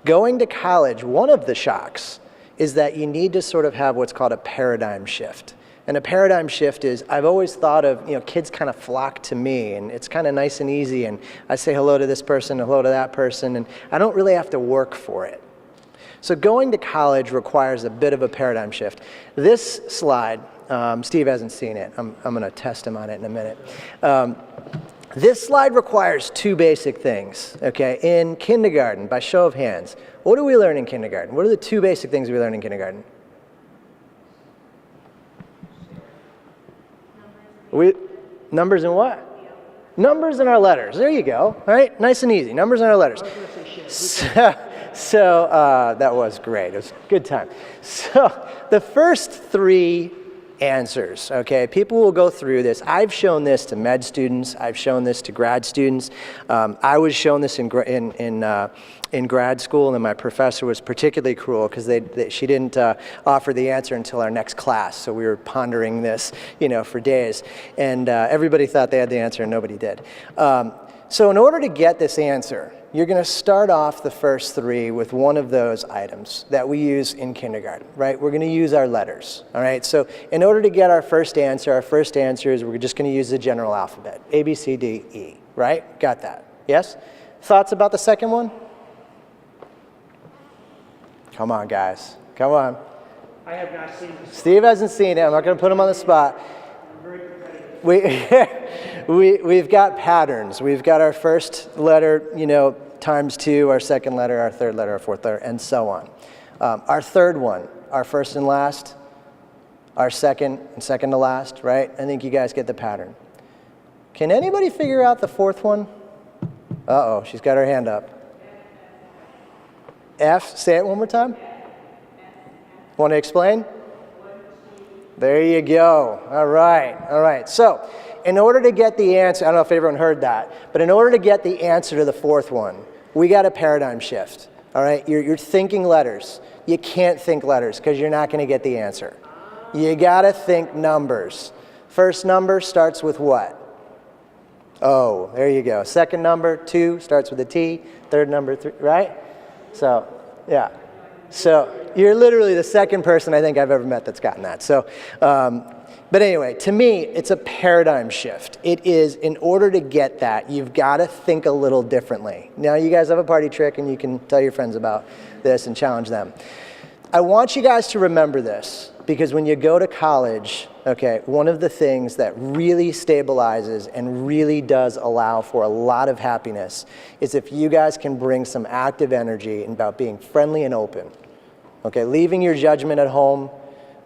Going to college, one of the shocks is that you need to sort of have what's called a paradigm shift. And a paradigm shift is, I've always thought of, kids kind of flock to me, and it's kind of nice and easy, and I say hello to this person, hello to that person, and I don't really have to work for it. So going to college requires a bit of a paradigm shift. This slide, Steve hasn't seen it. I'm going to test him on it in a minute. This slide requires two basic things, okay? In kindergarten, by show of hands, what do we learn in kindergarten? What are the two basic things we learn in kindergarten? Numbers and what? Numbers and our letters. There you go. All right, nice and easy. Numbers and our letters. So that was great. It was a good time. So the first three answers, okay? People will go through this. I've shown this to med students. I've shown this to grad students. I was shown this in grad school, and then my professor was particularly cruel because she didn't offer the answer until our next class. So we were pondering this, for days. And everybody thought they had the answer, and nobody did. So in order to get this answer, you're going to start off the first three with one of those items that we use in kindergarten, right? We're going to use our letters, all right? So in order to get our first answer is we're just going to use the general alphabet, A, B, C, D, E, right? Got that? Yes? Thoughts about the second one? Come on, guys. Come on. I have not seen this. Steve hasn't seen it. I'm not going to put him on the spot. We've got patterns. We've got our first letter, times two, our second letter, our third letter, our fourth letter, and so on. Our third one, our first and last, our second and second to last, right? I think you guys get the pattern. Can anybody figure out the fourth one? Uh-oh, she's got her hand up. F, say it one more time. Want to explain? There you go. All right. So, in order to get the answer, I don't know if everyone heard that, but in order to get the answer to the fourth one, we got a paradigm shift. All right, you're thinking letters. You can't think letters because you're not going to get the answer. You got to think numbers. First number starts with what? O. There you go. Second number, 2, starts with a T. Third number, 3, right? So, yeah. So you're literally the second person I think I've ever met that's gotten that. So, but anyway, to me, it's a paradigm shift. It is, in order to get that, you've got to think a little differently. Now, you guys have a party trick, and you can tell your friends about this and challenge them. I want you guys to remember this, because when you go to college, okay, one of the things that really stabilizes and really does allow for a lot of happiness is if you guys can bring some active energy about being friendly and open. Okay, leaving your judgment at home.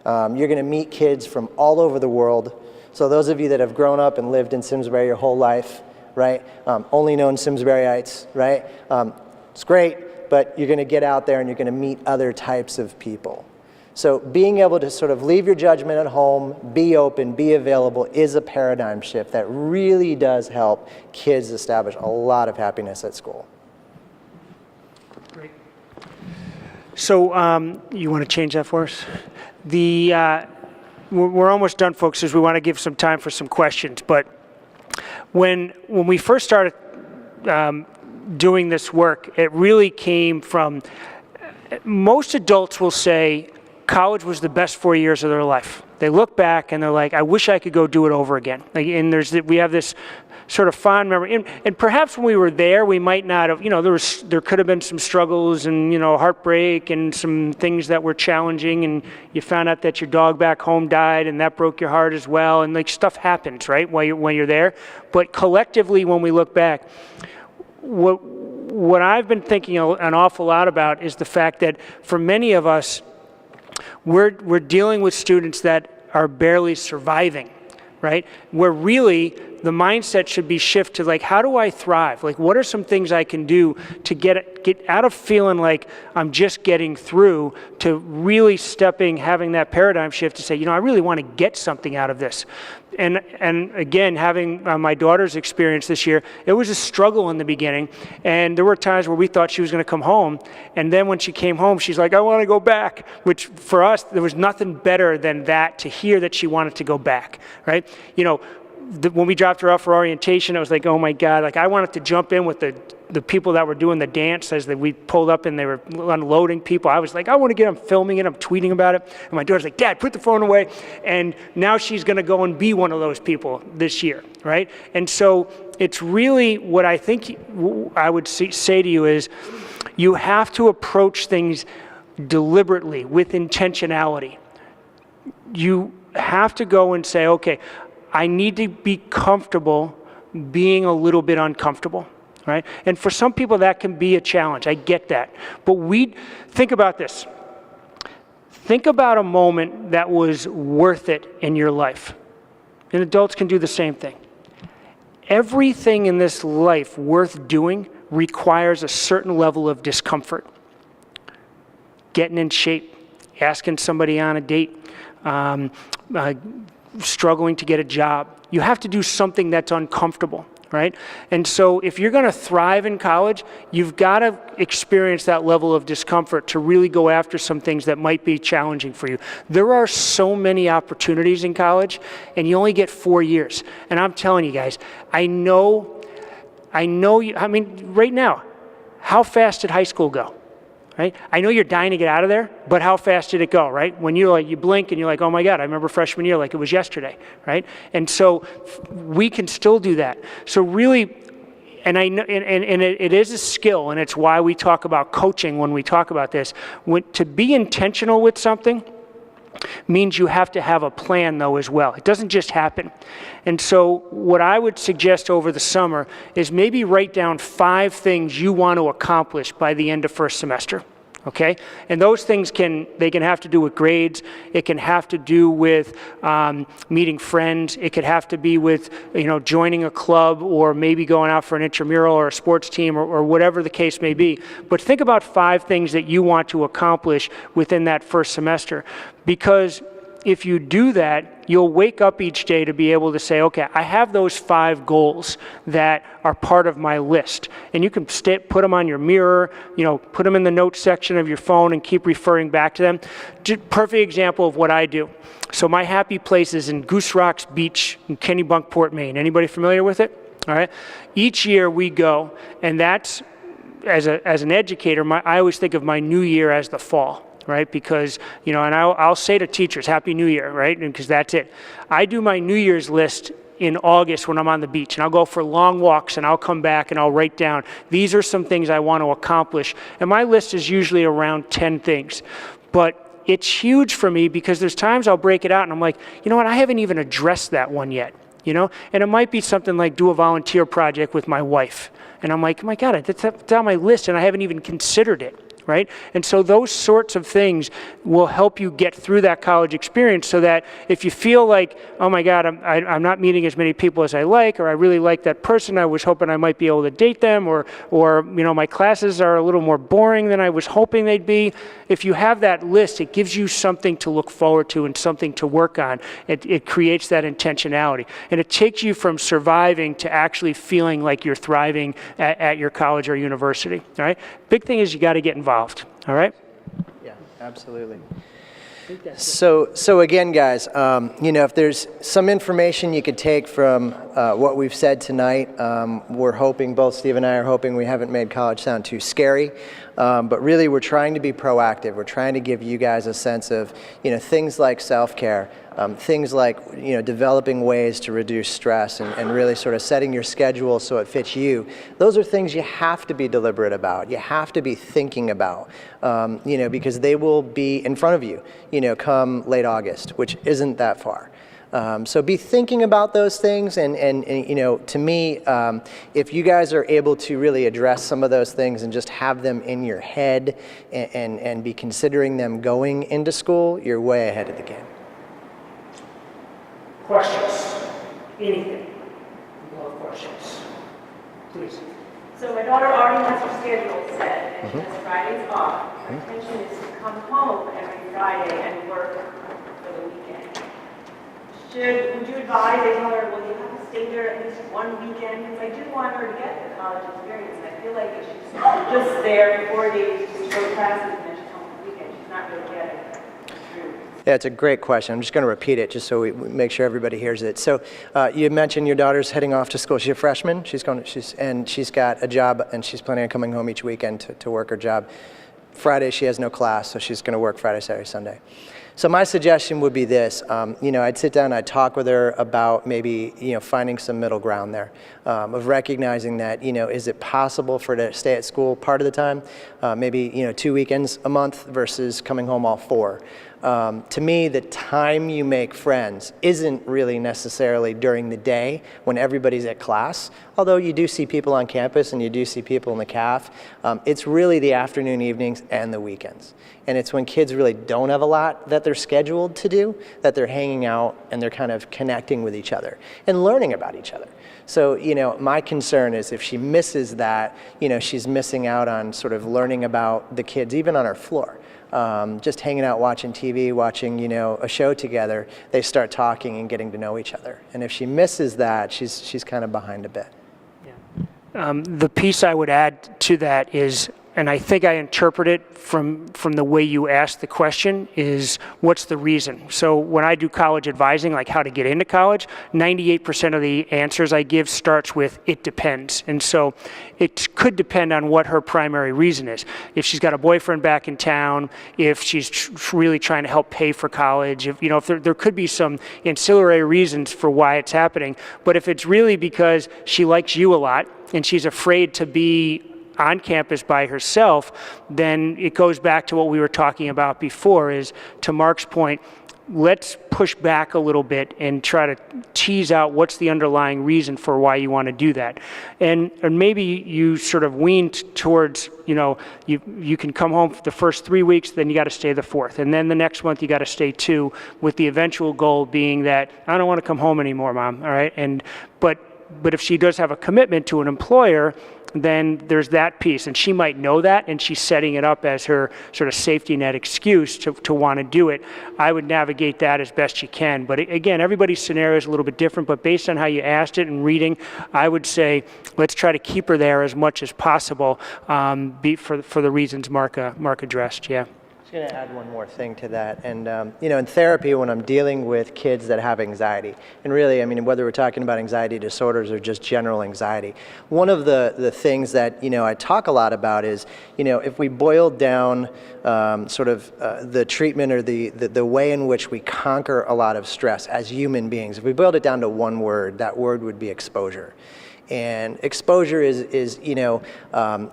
You're going to meet kids from all over the world. So those of you that have grown up and lived in Simsbury your whole life, right, only known Simsburyites, right, it's great, but you're going to get out there and you're going to meet other types of people. So being able to sort of leave your judgment at home, be open, be available is a paradigm shift that really does help kids establish a lot of happiness at school. Great. So you want to change that for us? We're almost done, folks, because we want to give some time for some questions. But when we first started doing this work, it really came from, most adults will say college was the best 4 years of their life. they look back and they're like, I wish I could go do it over again. Like, and we have this sort of fond memory. And perhaps when we were there, we might not have, there could have been some struggles and, heartbreak and some things that were challenging, and you found out that your dog back home died and that broke your heart as well, and like stuff happens, right, when you're there. But collectively, when we look back, what I've been thinking an awful lot about is the fact that for many of us, we're dealing with students that are barely surviving, right? Where really the mindset should be shift to like, how do I thrive? Like, what are some things I can do to get out of feeling like I'm just getting through to really having that paradigm shift to say, I really want to get something out of this. And again, having my daughter's experience this year, it was a struggle in the beginning. And there were times where we thought she was going to come home. And then when she came home, she's like, I want to go back, which for us, there was nothing better than that, to hear that she wanted to go back, right? When we dropped her off for orientation, it was like, oh my God, like I wanted to jump in with the people that were doing the dance as we pulled up and they were unloading people. I was like, I want to get them filming it, I'm tweeting about it. And my daughter's like, Dad, put the phone away. And now she's going to go and be one of those people this year, right? And so it's really what I think I would say to you is, you have to approach things deliberately with intentionality. You have to go and say, okay, I need to be comfortable being a little bit uncomfortable, right? And for some people that can be a challenge, I get that. But think about this. Think about a moment that was worth it in your life. And adults can do the same thing. Everything in this life worth doing requires a certain level of discomfort. Getting in shape, asking somebody on a date, struggling to get a job. You have to do something that's uncomfortable, right? And so if you're going to thrive in college, you've got to experience that level of discomfort to really go after some things that might be challenging for you. There are so many opportunities in college, and you only get 4 years. And I'm telling you guys, I know you, right now, how fast did high school go? Right? I know you're dying to get out of there, but how fast did it go, right? When you blink and you're like, oh my God, I remember freshman year like it was yesterday, right? And so we can still do that. So really, and I know, and it is a skill, and it's why we talk about coaching when we talk about this. To be intentional with something means you have to have a plan though as well. It doesn't just happen. And so what I would suggest over the summer is maybe write down 5 things you want to accomplish by the end of first semester. Okay? And those things can have to do with grades. It can have to do with meeting friends. It could have to be with, joining a club, or maybe going out for an intramural or a sports team, or whatever the case may be. But think about 5 things that you want to accomplish within that first semester. Because if you do that, you'll wake up each day to be able to say, okay, I have those 5 goals that are part of my list. And you can put them on your mirror, put them in the notes section of your phone and keep referring back to them. Perfect example of what I do. So my happy place is in Goose Rocks Beach in Kennebunkport, Maine. Anybody familiar with it? All right. Each year we go, and that's, as an educator, I always think of my new year as the fall. Right? Because, and I'll say to teachers, Happy New Year, right? Because that's it. I do my New Year's list in August when I'm on the beach, and I'll go for long walks, and I'll come back and I'll write down, these are some things I want to accomplish. And my list is usually around 10 things. But it's huge for me because there's times I'll break it out and I'm like, you know what, I haven't even addressed that one yet. And it might be something like do a volunteer project with my wife. And I'm like, oh my God, that's on my list and I haven't even considered it. Right? And so those sorts of things will help you get through that college experience, so that if you feel like, oh my God, I'm not meeting as many people as I like, or I really like that person, I was hoping I might be able to date them, or my classes are a little more boring than I was hoping they'd be. If you have that list, it gives you something to look forward to and something to work on. It creates that intentionality. And it takes you from surviving to actually feeling like you're thriving at your college or university. All right? Big thing is you got to get involved. All right? Yeah, absolutely. So again, guys, if there's some information you could take from what we've said tonight, we're hoping, both Steve and I are hoping we haven't made college sound too scary, but really we're trying to be proactive. We're trying to give you guys a sense of, things like self-care. things like, you know, developing ways to reduce stress and really sort of setting your schedule so it fits you. Those are things you have to be deliberate about. You have to be thinking about, you know, because they will be in front of you, you know, come late August, which isn't that far. So be thinking about those things, and you know, to me, if you guys are able to really address some of those things and just have them in your head and be considering them going into school, you're way ahead of the game. Questions? Anything? No questions. Please. So my daughter already has her schedule set, and she has Fridays off. Her intention is to come home every Friday and work for the weekend. Would you advise, I tell her, well, you have to stay there at least one weekend, because I do want her to get the college experience, and I feel like if she's just there for 4 days to show classes and then she's home for the weekend, she's not really getting through. Yeah, it's a great question. I'm just going to repeat it just so we make sure everybody hears it. So you mentioned your daughter's heading off to school. She's a freshman. She's got a job, and she's planning on coming home each weekend to work her job. Friday she has no class, so she's going to work Friday, Saturday, Sunday. So my suggestion would be this, you know, I'd sit down, I'd talk with her about maybe, you know, finding some middle ground there, of recognizing that, you know, is it possible for her to stay at school part of the time, maybe, you know, 2 weekends a month versus coming home all 4. To me, the time you make friends isn't really necessarily during the day when everybody's at class, although you do see people on campus and you do see people in the CAF. It's really the afternoon, evenings, and the weekends. And it's when kids really don't have a lot that they're scheduled to do, that they're hanging out and they're kind of connecting with each other and learning about each other. So, you know, my concern is if she misses that, you know, she's missing out on sort of learning about the kids, even on our floor. Just hanging out, watching TV, watching, you know, a show together, they start talking and getting to know each other. And if she misses that, she's kind of behind a bit. Yeah. The piece I would add to that is, and I think I interpret it from the way you asked the question, is what's the reason? So when I do college advising, like how to get into college, 98% of the answers I give starts with, it depends. And so it could depend on what her primary reason is. If she's got a boyfriend back in town, if she's really trying to help pay for college, if, you know, if there could be some ancillary reasons for why it's happening. But if it's really because she likes you a lot and she's afraid to be on campus by herself, then it goes back to what we were talking about before, is to Mark's point, let's push back a little bit and try to tease out what's the underlying reason for why you want to do that. And maybe you sort of wean towards, you know, you can come home for the first 3 weeks, then you got to stay the 4th. And then the next month you got to stay 2, with the eventual goal being that I don't want to come home anymore, Mom, all right? But if she does have a commitment to an employer, then there's that piece, and she might know that, and she's setting it up as her sort of safety net excuse to want to do it. I would navigate that as best you can. But again, everybody's scenario is a little bit different, but based on how you asked it and reading, I would say let's try to keep her there as much as possible, for the reasons Mark addressed, yeah. I'm going to add one more thing to that. And, you know, in therapy, when I'm dealing with kids that have anxiety, and really, I mean, whether we're talking about anxiety disorders or just general anxiety, one of the things that, you know, I talk a lot about is, you know, if we boiled down sort of the treatment or the way in which we conquer a lot of stress as human beings, if we boiled it down to one word, that word would be exposure. And exposure is you know,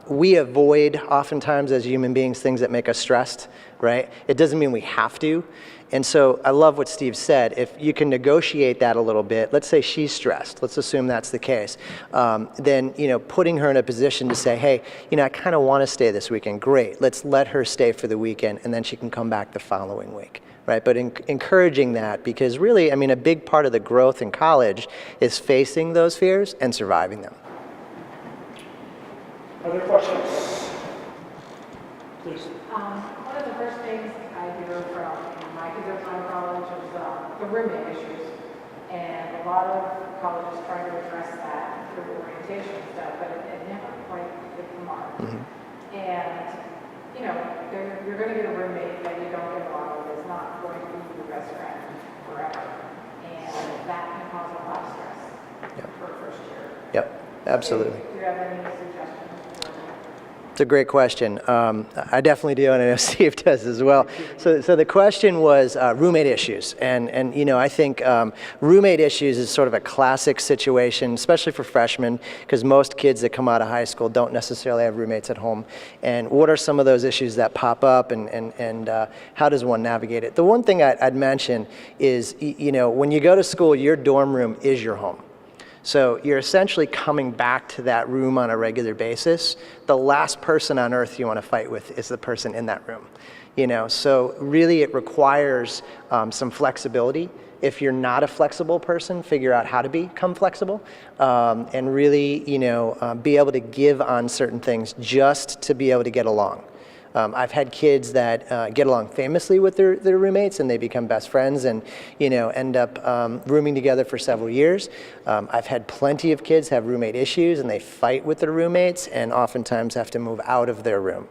we avoid oftentimes as human beings things that make us stressed, right? It doesn't mean we have to. And so I love what Steve said. If you can negotiate that a little bit, let's say she's stressed, let's assume that's the case, then, you know, putting her in a position to say, hey, you know, I kind of want to stay this weekend, great, let's let her stay for the weekend and then she can come back the following week. Right, but encouraging that, because really, I mean, a big part of the growth in college is facing those fears and surviving them. Other questions? Please. One of the first things I hear from my kids at my college is the roommate issues. And a lot of colleges try to address that through orientation and stuff, but it never quite hit the mark. Mm-hmm. And, you know, you're going to get a roommate that you don't get along with. It's not going to be your best friend forever. And that can cause a lot of stress for first year. Yep, absolutely. Do you have any suggestions? It's a great question. I definitely do, and I know Steve does as well. So the question was roommate issues, and you know, I think roommate issues is sort of a classic situation, especially for freshmen, because most kids that come out of high school don't necessarily have roommates at home. And what are some of those issues that pop up, and how does one navigate it? The one thing I'd mention is, you know, when you go to school, your dorm room is your home. So you're essentially coming back to that room on a regular basis. The last person on earth you want to fight with is the person in that room. You know, so really it requires some flexibility. If you're not a flexible person, figure out how to become flexible, and really, you know, be able to give on certain things just to be able to get along. I've had kids that get along famously with their roommates, and they become best friends and, you know, end up rooming together for several years. I've had plenty of kids have roommate issues, and they fight with their roommates and oftentimes have to move out of their room.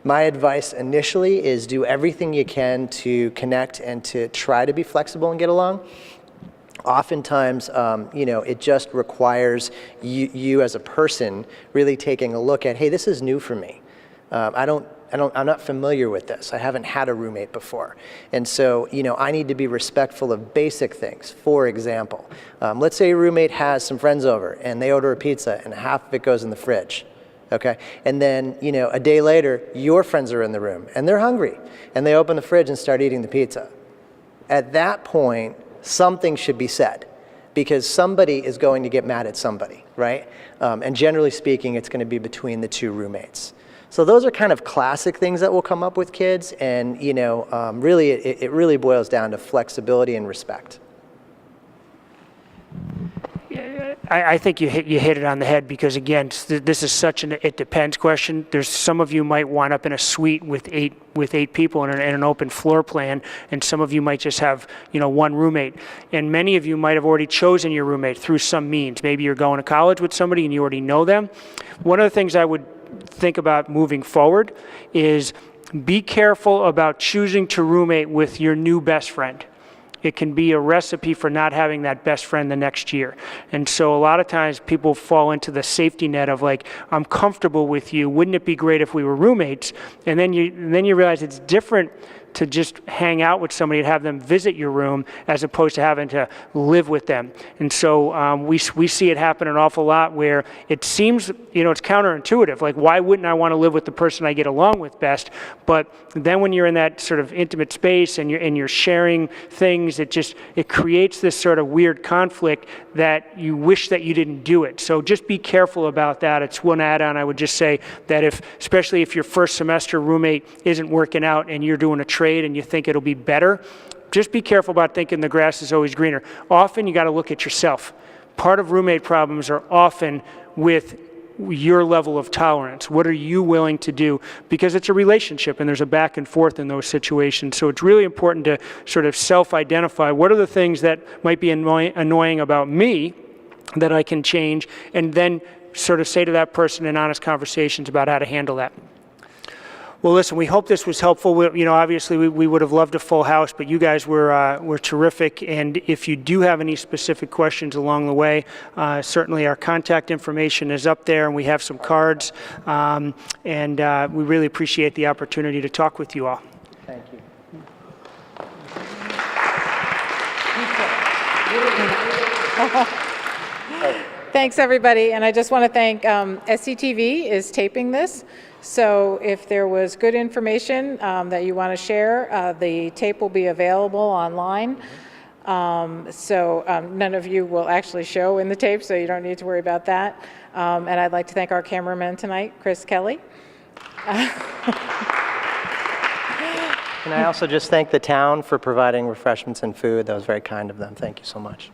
My advice initially is do everything you can to connect and to try to be flexible and get along. Oftentimes, you know, it just requires you as a person really taking a look at, hey, this is new for me. I'm not familiar with this. I haven't had a roommate before. And so, you know, I need to be respectful of basic things. For example, let's say your roommate has some friends over and they order a pizza and half of it goes in the fridge. Okay? And then, you know, a day later, your friends are in the room and they're hungry and they open the fridge and start eating the pizza. At that point, something should be said, because somebody is going to get mad at somebody, right? And generally speaking, it's going to be between the two roommates. So those are kind of classic things that will come up with kids, and you know, really, it really boils down to flexibility and respect. I think you hit it on the head, because again, this is such an it depends question. There's some of you might wind up in a suite with eight people and an open floor plan, and some of you might just have, you know, one roommate. And many of you might have already chosen your roommate through some means. Maybe you're going to college with somebody and you already know them. One of the things I would think about moving forward is be careful about choosing to roommate with your new best friend. It can be a recipe for not having that best friend the next year. And so a lot of times people fall into the safety net of like, I'm comfortable with you, wouldn't it be great if we were roommates? And then you realize it's different to just hang out with somebody and have them visit your room as opposed to having to live with them. And so we see it happen an awful lot where it seems, you know, it's counterintuitive. Like, why wouldn't I want to live with the person I get along with best? But then when you're in that sort of intimate space and you're sharing things, it creates this sort of weird conflict that you wish that you didn't do it. So just be careful about that. It's one add-on. I would just say that especially if your first semester roommate isn't working out and you're doing a trade and you think it'll be better, just be careful about thinking the grass is always greener. Often you got to look at yourself. Part of roommate problems are often with your level of tolerance. What are you willing to do? Because it's a relationship and there's a back and forth in those situations. So it's really important to sort of self-identify what are the things that might be annoying about me that I can change, and then sort of say to that person in honest conversations about how to handle that. Well, listen, we hope this was helpful. You know, obviously we would have loved a full house, but you guys were terrific. And if you do have any specific questions along the way, certainly our contact information is up there, and we have some cards. And we really appreciate the opportunity to talk with you all. Thank you. Thanks, everybody. And I just want to thank SCTV is taping this. So if there was good information that you want to share, the tape will be available online. So none of you will actually show in the tape, so you don't need to worry about that. And I'd like to thank our cameraman tonight, Chris Kelly. Can I also just thank the town for providing refreshments and food? That was very kind of them. Thank you so much.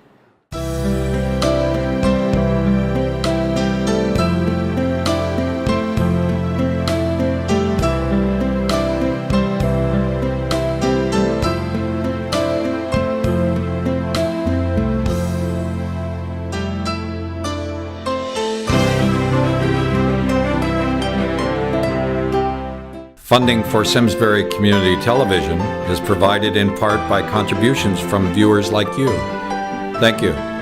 Funding for Simsbury Community Television is provided in part by contributions from viewers like you. Thank you.